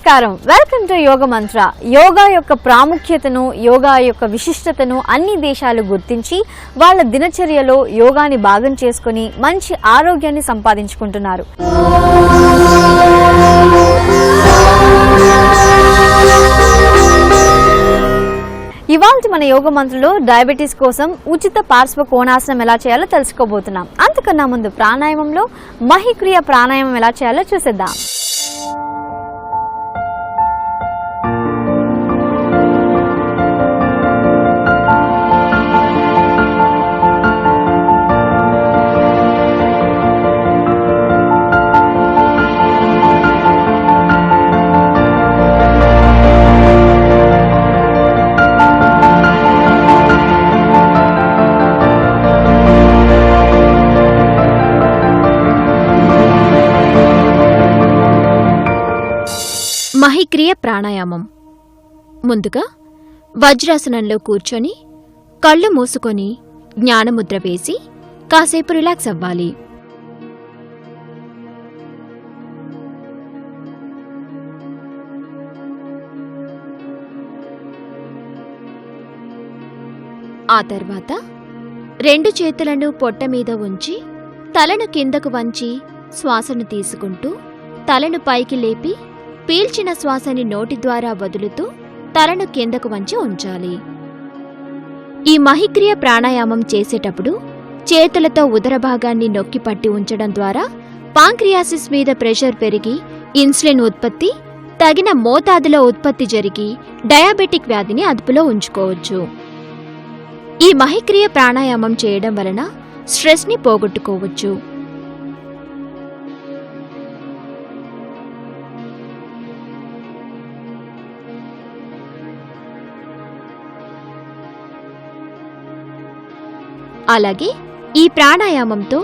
నమస్కారం. Welcome to యోగ మంత్ర. యోగా యొక్క ప్రాముఖ్యతను, యోగా యొక్క విశిష్టతను అన్ని దేశాలు గుర్తించి వాళ్ళ దినచర్యలో యోగాని భాగం చేసుకుని మంచి ఆరోగ్యాన్ని సంపాదించుకుంటున్నారు. ఇవాళ మన యోగ మంత్రలో డయాబెటీస్ కోసం ఉచిత పార్శ్వ కోణాసనం ఎలా చేయాలో తెలుసుకోబోతున్నాం. అంతకన్నా ముందు ప్రాణాయామంలో మహిక్రియ ప్రాణాయామం ఎలా చేయాలో చూసేద్దాం. మహిక్రియ ప్రాణాయామం. ముందుగా వజ్రాసనంలో కూర్చొని కళ్ళు మూసుకొని జ్ఞానముద్ర వేసి కాసేపు రిలాక్స్ అవ్వాలి. ఆ తర్వాత రెండు చేతులను పొట్ట మీద ఉంచి తలను కిందకు వంచి శ్వాసను తీసుకుంటూ తలను పైకి లేపి పీల్చిన శ్వాసని నోటి ద్వారా వదులుతూ తలను కిందకు వంచి ఉంచాలి. ఈ మహిక్రియ ప్రాణాయామం చేసేటప్పుడు చేతులతో ఉదర భాగాన్ని నొక్కి పట్టి ఉంచడం ద్వారా పాంక్రియాసిస్ మీద ప్రెషర్ పెరిగి ఇన్సులిన్ ఉత్పత్తి తగిన మోతాదులో ఉత్పత్తి జరిగి డయాబెటిక్ వ్యాధిని అదుపులో ఉంచుకోవచ్చు. ఈ మహిక్రియ ప్రాణాయామం చేయడం వలన స్ట్రెస్ని పోగొట్టుకోవచ్చు. అలాగే ఈ ప్రాణాయామంతో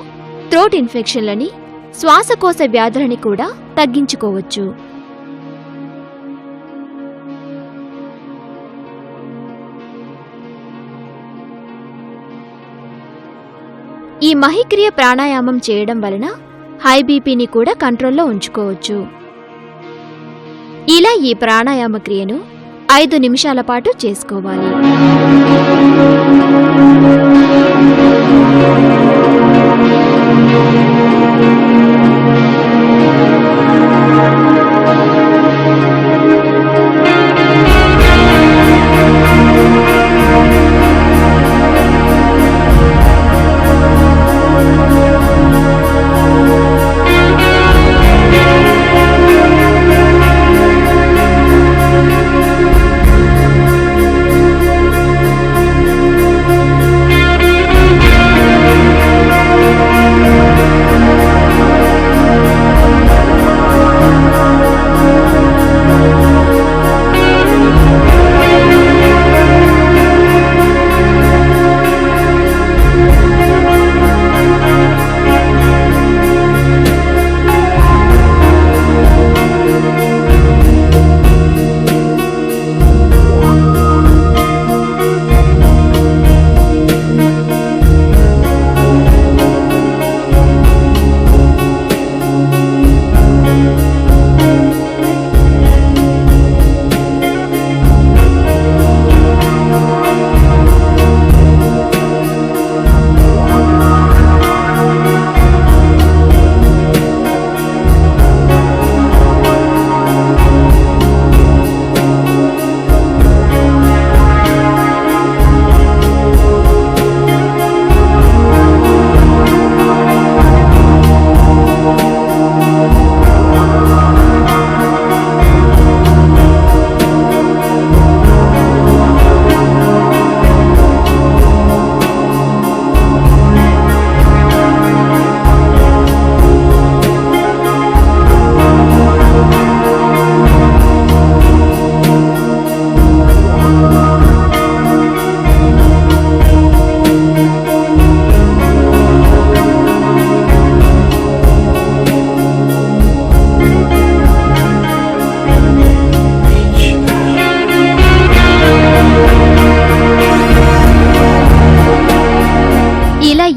థ్రోట్ ఇన్ఫెక్షన్లని, శ్వాసకోశ వ్యాధులని కూడా తగ్గించుకోవచ్చు. ఈ మహిక్రియ ప్రాణాయామం చేయడం వలన హై బీపీని కూడా కంట్రోల్లో ఉంచుకోవచ్చు. ఇలా ఈ ప్రాణాయామ క్రియను 5 నిమిషాల పాటు చేసుకోవాలి.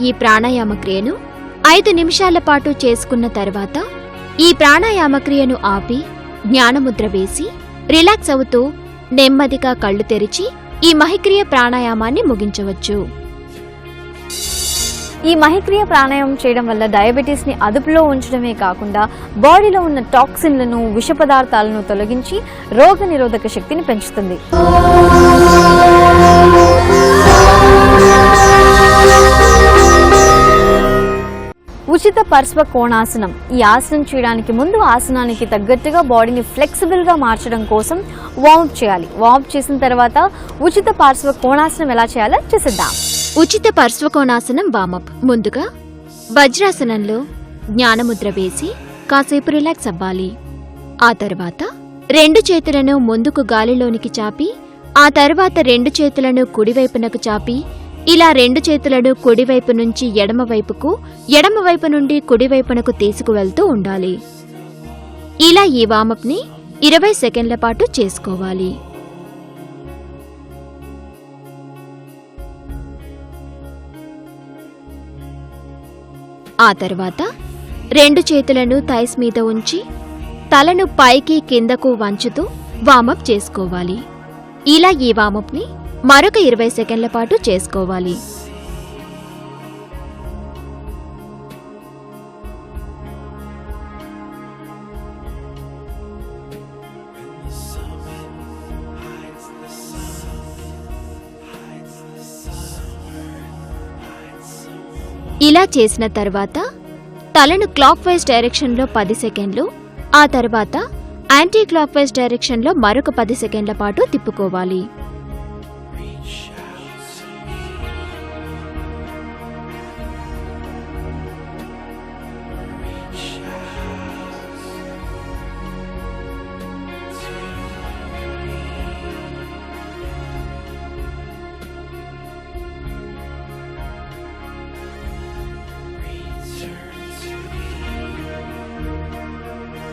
ఈ ప్రాణాయామ క్రియను 5 నిమిషాల పాటు చేసుకున్న తర్వాత ఈ ప్రాణాయామ క్రియను ఆపి జ్ఞానముద్ర వేసి రిలాక్స్ అవుతూ నెమ్మదిగా కళ్ళు తెరిచి ఈ మహిక్రియ ప్రాణాయామాన్ని ముగించవచ్చు. ఈ మహిక్రియ ప్రాణాయామం చేయడం వల్ల డయాబెటీస్ ని అదుపులో ఉంచడమే కాకుండా బాడీలో ఉన్న టాక్సిన్లను, విష పదార్థాలను తొలగించి రోగ నిరోధక శక్తిని పెంచుతుంది. ఉచిత పార్శ్వ కోణాసనం. ఈ ఆసనం చేయడానికి ముందు ఆసనానికి తగ్గట్టుగా బాడీని ఫ్లెక్సిబుల్ గా మార్చడం కోసం వార్మప్ చేయాలి. వార్మప్ చేసిన తర్వాత ఉచిత పార్శ్వ కోణాసనం ఎలా చేయాలో చూసిద్దాం. ఉచిత పార్శ్వకోణాసనం వార్మప్. ముందుగా వజ్రాసనంలో జ్ఞానముద్ర వేసి కాసేపు రిలాక్స్ అవ్వాలి. ఆ తర్వాత 2 చేతులను ముందుకు గాలిలోనికి చాపి, ఆ తర్వాత 2 చేతులను కుడివైపునకు చాపి, ఇలా 2 చేతులను కుడివైపు నుంచి ఎడమవైపుకు, ఎడమవైపు నుండి కుడివైపునకు తీసుకువెళ్తూ ఉండాలి. ఇలా ఈ వార్మప్ని 20 సెకండ్ల పాటు చేసుకోవాలి. ఆ తర్వాత 2 చేతులను థైస్ మీద ఉంచి తలను పైకి కిందకు వంచుతూ వార్మప్ చేసుకోవాలి. ఇలా ఈ వార్మప్ని మరొక 20 సెకండ్ల పాటు చేసుకోవాలి. ఇలా చేసిన తర్వాత తలను క్లాక్ వైజ్ డైరెక్షన్లో 10 సెకండ్లు, ఆ తర్వాత యాంటీ క్లాక్ వైజ్ డైరెక్షన్లో మరొక 10 సెకండ్ల పాటు తిప్పుకోవాలి.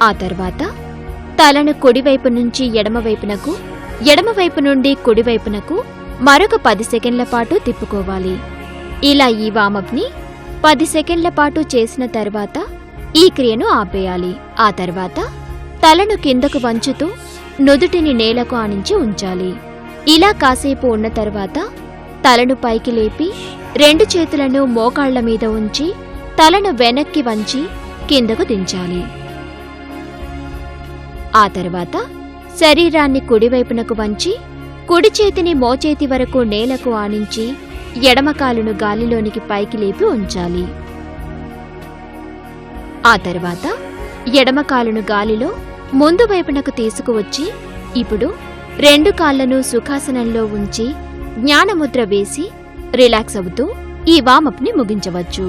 ఆ తర్వాత తలను కుడివైపు నుంచి ఎడమవైపునకు, ఎడమవైపు నుండి కుడివైపునకు మరొక 10 సెకండ్ల పాటు తిప్పుకోవాలి. ఇలా ఈ వార్మప్ని 10 సెకండ్ల పాటు చేసిన తర్వాత ఈ క్రియను ఆపేయాలి. ఆ తర్వాత తలను కిందకు వంచుతూ నుదుటిని నేలకు ఆనించి ఉంచాలి. ఇలా కాసేపు ఉన్న తర్వాత తలను పైకి లేపి 2 చేతులను మోకాళ్ల మీద ఉంచి తలను వెనక్కి వంచి కిందకు దించాలి. ఆ తర్వాత శరీరాన్ని కుడివైపునకు వంచి కుడి చేతిని మోచేతి వరకు నేలకు ఆనించి ఎడమ కాలును గాలిలోనికి పైకి లేపి ఉంచాలి. ఆ తర్వాత ఎడమ కాలును గాలిలో ముందు వైపునకు తీసుకువచ్చి ఇప్పుడు 2 కాళ్లను సుఖాసనంలో ఉంచి జ్ఞానముద్ర వేసి రిలాక్స్ అవుతూ ఈ వార్మప్ని ముగించవచ్చు.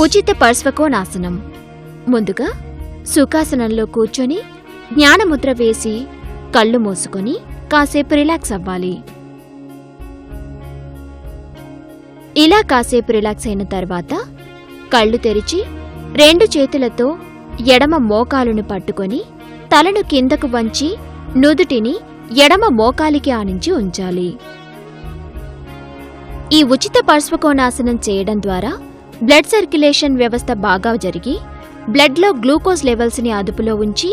ఉచిత పార్శ్వకోణాసనం. ముందుగా సుఖాసనంలో కూర్చొని జ్ఞానముద్ర వేసి కళ్ళు మూసుకొని కాసేపు రిలాక్స్ అవ్వాలి. ఇలా కాసేపు రిలాక్స్ అయిన తర్వాత కళ్ళు తెరిచి 2 చేతులతో ఎడమ మోకాలును పట్టుకొని తలను కిందకు వంచి నుదుటిని ఎడమ మోకాలికి ఆనించి ఉంచాలి. ఈ ఉచిత పార్శ్వకోణాసనం చేయడం ద్వారా బ్లడ్ సర్క్యులేషన్ వ్యవస్థ బాగా జరిగి బ్లడ్లో గ్లూకోజ్ లెవెల్స్ని అదుపులో ఉంచి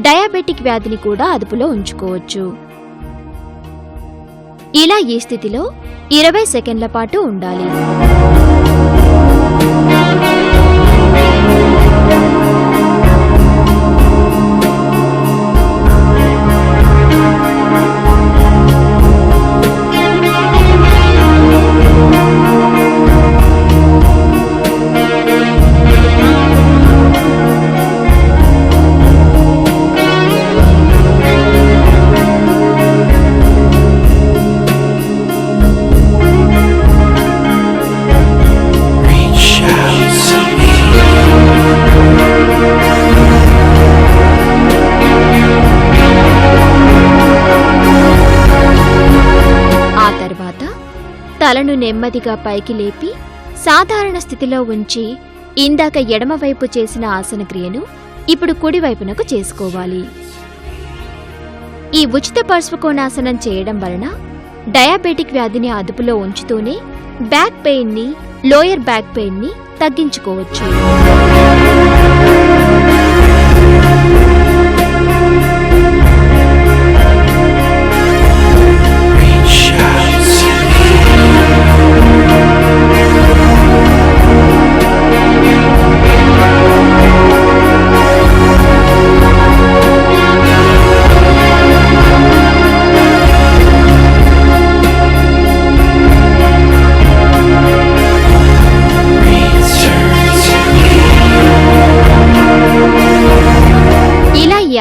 డయాబెటిక్ వ్యాధిని కూడా అదుపులో ఉంచుకోవచ్చు. ఇలా ఈ స్థితిలో 20 సెకండ్ల పాటు ఉండాలి. తలను నెమ్మదిగా పైకి లేపి సాధారణ స్థితిలో ఉంచి ఇందాక ఎడమవైపు చేసిన ఆసన క్రియను ఇప్పుడు కుడివైపునకు చేసుకోవాలి. ఈ ఉచిత పార్శ్వకోణాసనం చేయడం వలన డయాబెటిక్ వ్యాధిని అదుపులో ఉంచుతూనే బ్యాక్ పెయిన్ని, లోయర్ బ్యాక్ పెయిన్ని తగ్గించుకోవచ్చు.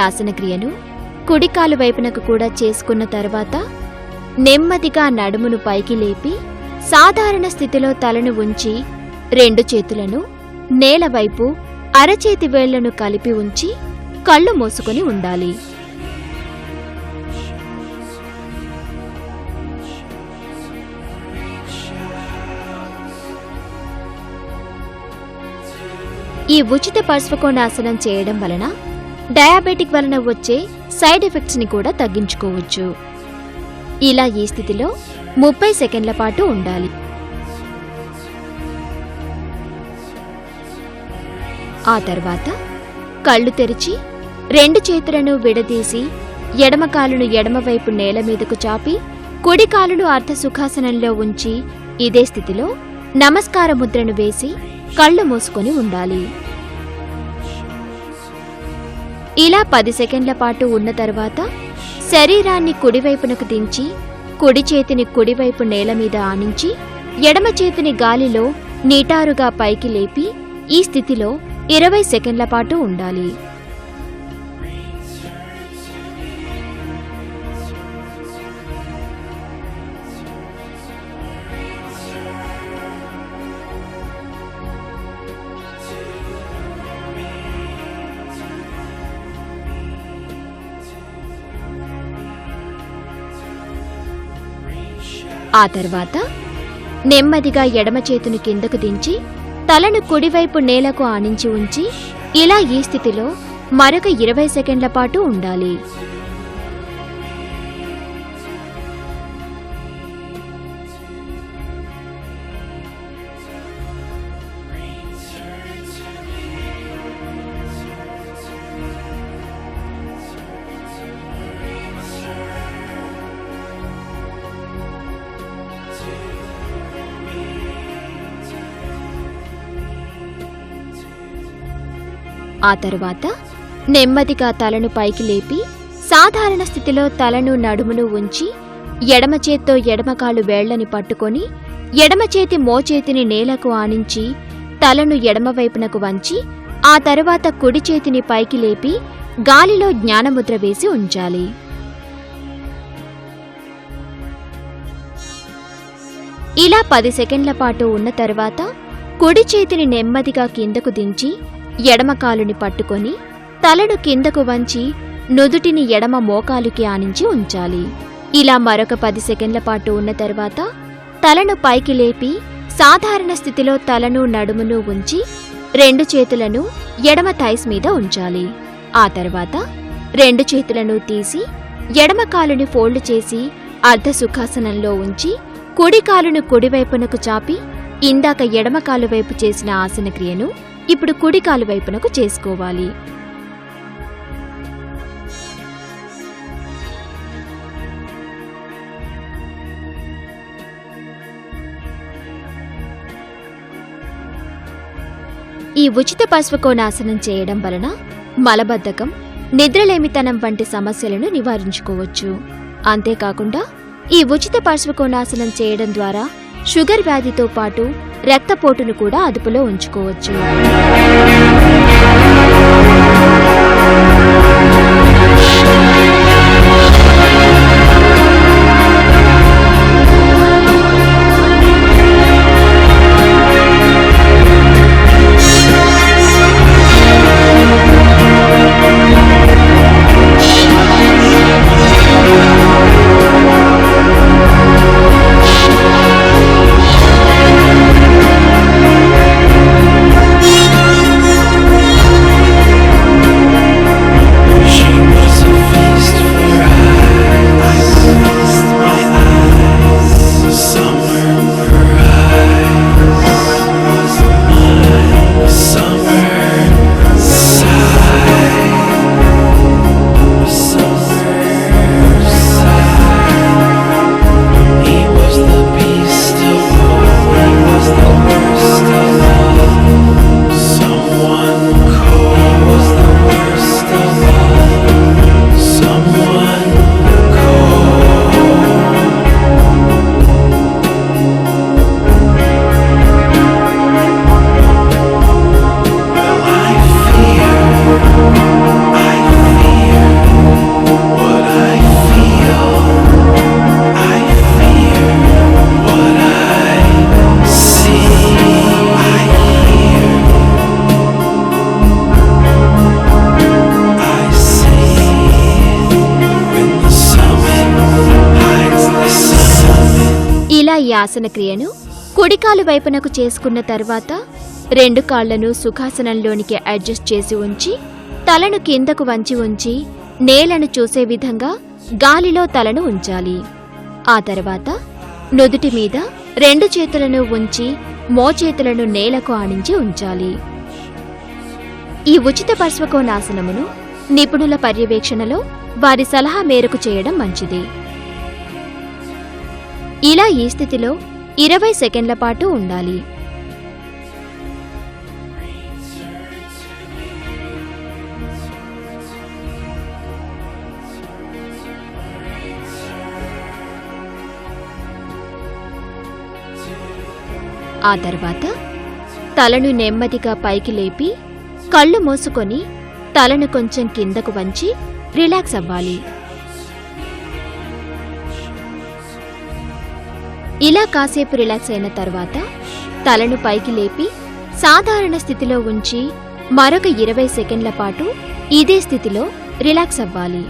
ఆసన క్రియను కుడికాలు వైపునకు కూడా చేసుకున్న తర్వాత నెమ్మదిగా నడుమును పైకి లేపి సాధారణ స్థితిలో తలను ఉంచి 2 చేతులను నేల వైపు అరచేతి వేళ్లను కలిపి ఉంచి కళ్ళు మూసుకొని ఉండాలి. ఈ ఉచిత పార్శ్వకోణాసనం చేయడం వలన డయాబెటిక్ వలన వచ్చే సైడ్ ఎఫెక్ట్స్ ని కూడా తగ్గించుకోవచ్చు. ఇలా ఈ స్థితిలో 30 సెకండ్ల పాటు ఉండాలి. ఆ తర్వాత కళ్ళు తెరిచి 2 చేతులను విడదీసి ఎడమ కాలును ఎడమవైపు నేల మీదకు చాపి కుడి కాలును అర్ధ సుఖాసనంలో ఉంచి ఇదే స్థితిలో నమస్కార ముద్రను వేసి కళ్ళు మూసుకొని ఉండాలి. ఇలా 10 సెకండ్ల పాటు ఉన్న తర్వాత శరీరాన్ని కుడివైపునకు దించి కుడి చేతిని కుడివైపు నేల మీద ఆనించి ఎడమ చేతిని గాలిలో నిటారుగా పైకి లేపి ఈ స్థితిలో 20 సెకండ్ల పాటు ఉండాలి. ఆ తర్వాత నెమ్మదిగా ఎడమ చేతిని కిందకు దించి తలను కుడివైపు నేలకు ఆనించి ఉంచి ఇలా ఈ స్థితిలో మరొక 20 సెకండ్ల పాటు ఉండాలి. ఆ తరువాత నెమ్మదిగా తలను పైకి లేపి సాధారణ స్థితిలో తలను నడుమును ఉంచి ఎడమ చేత్తో ఎడమకాలు వేళ్లని పట్టుకొని ఎడమ చేతి మోచేతిని నేలకు ఆనించి తలను ఎడమవైపునకు వంచి ఆ తరువాత కుడి చేతిని పైకి లేపి గాలిలో జ్ఞానముద్ర వేసి ఉంచాలి. ఇలా 10 సెకండ్ల పాటు ఉన్న తరువాత కుడి చేతిని నెమ్మదిగా కిందకు దించి ఎడమ కాలుని పట్టుకొని తలను కిందకు వంచి నుదుటిని ఎడమ మోకాలుకి ఆనించి ఉంచాలి. ఇలా మరొక 10 సెకండ్ల పాటు ఉన్న తర్వాత తలను పైకి లేపి సాధారణ స్థితిలో తలను నడుమును ఉంచి 2 చేతులను ఎడమ థైస్ మీద ఉంచాలి. ఆ తర్వాత 2 చేతులను తీసి ఎడమ కాలుని ఫోల్డ్ చేసి అర్ధ సుఖాసనంలో ఉంచి కుడి కాలును కుడివైపునకు చాపి ఇందాక ఎడమ కాలు వైపు చేసిన ఆసన క్రియను ఇప్పుడు కుడి కాలు వైపునకు చేసుకోవాలి. ఈ ఉచిత పార్శ్వకోణాసనం చేయడం వలన మలబద్ధకం, నిద్రలేమితనం వంటి సమస్యలను నివారించుకోవచ్చు. అంతేకాకుండా ఈ ఉచిత పార్శ్వకోణాసనం చేయడం ద్వారా షుగర్ వ్యాధితో పాటు రక్తపోటును కూడా అదుపులో ఉంచుకోవచ్చు. ఇలా ఈ ఆసన క్రియను కుడికాలు వైపునకు చేసుకున్న తర్వాత 2 కాళ్లను సుఖాసనంలోనికి అడ్జస్ట్ చేసి ఉంచి తలను కిందకు వంచి ఉంచి నేలను చూసే విధంగా గాలిలో తలను ఉంచాలి. ఆ తర్వాత నుదుటి మీద 2 చేతులను ఉంచి మోచేతులను నేలకు ఆనించి ఉంచాలి. ఈ ఉచిత పార్శ్వకోణాసనమును నిపుణుల పర్యవేక్షణలో వారి సలహా మేరకు చేయడం మంచిది. ఇలా ఈ స్థితిలో 20 సెకండ్ల పాటు ఉండాలి. ఆ తర్వాత తలను నెమ్మదిగా పైకి లేపి కళ్ళు మూసుకొని తలను కొంచెం కిందకు వంచి రిలాక్స్ అవ్వాలి. ఇలా కాసేపు రిలాక్స్ అయిన తర్వాత తలను పైకి లేపి సాధారణ స్థితిలో ఉంచి మరొక 20 సెకండ్ల పాటు ఇదే స్థితిలో రిలాక్స్ అవ్వాలి.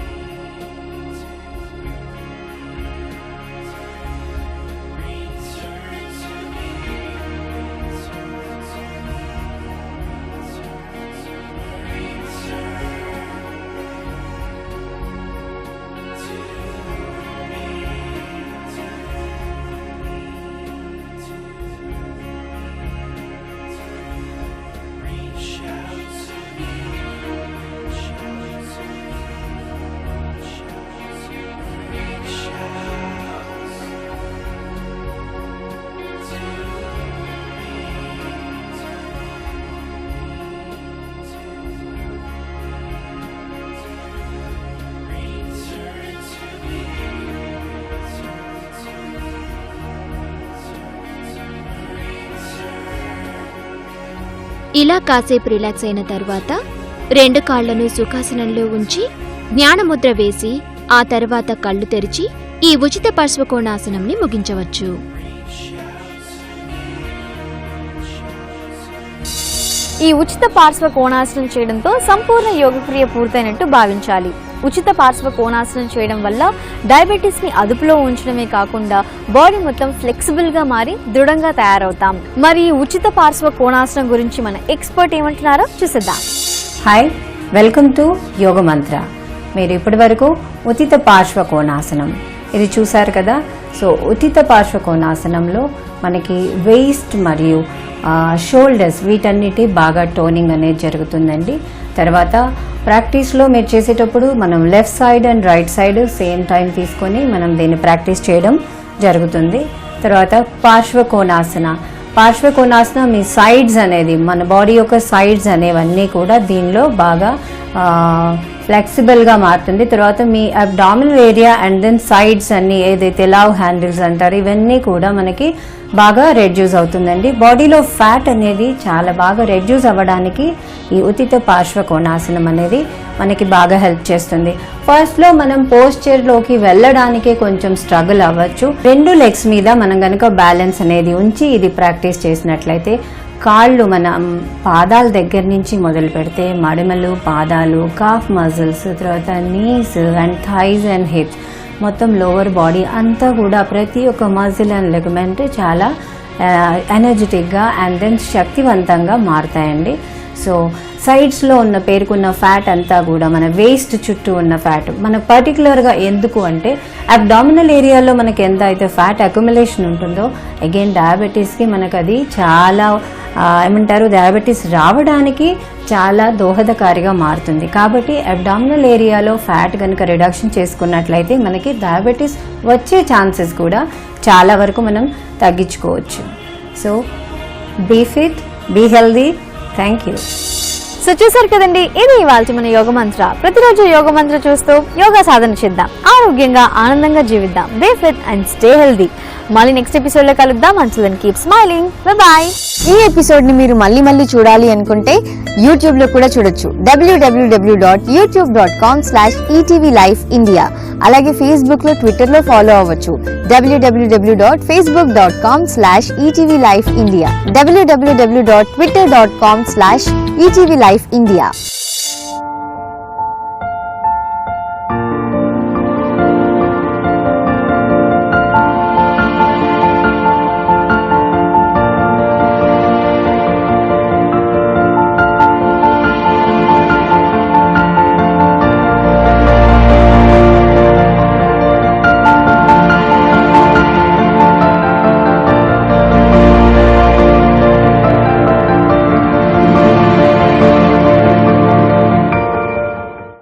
ఇలా కాసేపు రిలాక్స్ అయిన తర్వాత 2 కాళ్లను సుఖాసనంలో ఉంచి జ్ఞానముద్ర వేసి ఆ తర్వాత కళ్ళు తెరిచి ఈ ఉచిత పార్శ్వకోణాసనంని ముగించవచ్చు. ఈ ఉచిత పార్శ్వ కోణాసనం చేయడంతో సంపూర్ణ యోగక్రియ పూర్తయినట్టు భావించాలి. ఉచిత పార్శ్వ కోణాసనం చేయడం వల్ల డయాబెటీస్ ని అదుపులో ఉంచడమే కాకుండా బాడీ మొత్తం ఫ్లెక్సిబుల్ గా మారి దృఢంగా తయారవుతాం. మరి ఈ ఉచిత పార్శ్వ కోణాసనం గురించి మన ఎక్స్పర్ట్ ఏమంటున్నారో చూసేద్దాం. హాయ్, వెల్కమ్ టు యోగ మంత్ర. మీరు ఇప్పటి వరకు ఉచిత పార్శ్వ కోణాసనం ఇది చూసారు కదా. సో ఉచిత పార్శ్వ కోణాసనంలో మనకి వేస్ట్ మరియు షోల్డర్స్ వీటన్నిటి బాగా టోనింగ్ అనేది జరుగుతుందండి. తర్వాత ప్రాక్టీస్లో మీరు చేసేటప్పుడు మనం left side and right side same time తీసుకొని మనం దీన్ని ప్రాక్టీస్ చేయడం జరుగుతుంది. తర్వాత పార్శ్వ కోణాసన మీ సైడ్స్ అనేది మన బాడీ యొక్క సైడ్స్ అనేవన్నీ కూడా దీనిలో బాగా ఫ్లెక్సిబుల్గా మారుతుంది. తర్వాత మీ abdominal area and then sides అన్ని ఏదైతే లవ్ హ్యాండిల్స్ అంటారు ఇవన్నీ కూడా మనకి బాగా రెడ్యూస్ అవుతుందండి. బాడీలో ఫ్యాట్ అనేది చాలా బాగా రెడ్యూస్ అవ్వడానికి ఈ ఉచిత పార్శ్వ కోణాసనం అనేది మనకి బాగా హెల్ప్ చేస్తుంది. ఫస్ట్లో మనం పోస్చర్లోకి వెళ్ళడానికే కొంచెం స్ట్రగుల్ అవ్వచ్చు. 2 లెగ్స్ మీద మనం కనుక బ్యాలెన్స్ అనేది ఉంచి ఇది ప్రాక్టీస్ చేసినట్లయితే కాళ్ళు మన పాదాల దగ్గర నుంచి మొదలు పెడితే మడిమలు, పాదాలు, కాఫ్ మజిల్స్, తర్వాత knees and thighs and hips మొత్తం లోవర్ బాడీ అంతా కూడా ప్రతి ఒక్క మజిల్ అండ్ లెగమెంట్ చాలా ఎనర్జెటిక్గా అండ్ దెన్ శక్తివంతంగా మారుతాయండి. సో సైడ్స్లో ఉన్న పేరుకున్న ఫ్యాట్ అంతా కూడా మన వేస్ట్ చుట్టూ ఉన్న ఫ్యాట్ మన పర్టికులర్గా ఎందుకు అంటే అబ్డామినల్ ఏరియాలో మనకి ఎంత అయితే ఫ్యాట్ అక్యుములేషన్ ఉంటుందో అగైన్ డయాబెటీస్కి మనకు అది చాలా డయాబెటీస్ రావడానికి చాలా దోహదకారిగా మారుతుంది. కాబట్టి అబ్డామినల్ ఏరియాలో ఫ్యాట్ కనుక రిడక్షన్ చేసుకున్నట్లయితే మనకి డయాబెటీస్ వచ్చే ఛాన్సెస్ కూడా చాలా వరకు మనం తగ్గించుకోవచ్చు. So be fit, be healthy. Thank you. So చూసారు కదండి, ఇది ఇవాళ మన యోగ మంత్ర. ప్రతిరోజు యోగ మంత్ర చూస్తూ యోగా సాధన చేద్దాం, ఆరోగ్యంగా ఆనందంగా జీవిద్దాం. Be fit and stay healthy. మళ్ళీ నెక్స్ట్ ఎపిసోడ్ లో కలుద్దాం. అంచులని కీప్ స్మైలింగ్. బాయ్. ఈ ఎపిసోడ్ ని మీరు మళ్ళీ చూడాలి అనుకుంటే యూట్యూబ్ లో కూడా చూడొచ్చు. www.youtube.com/etvlifeindia. అలాగే ఫేస్బుక్ లో, ట్విట్టర్ లో ఫాలో అవ్వచ్చు. www.facebook.com/etvlifeindia. www.twitter.com/etvlifeindia.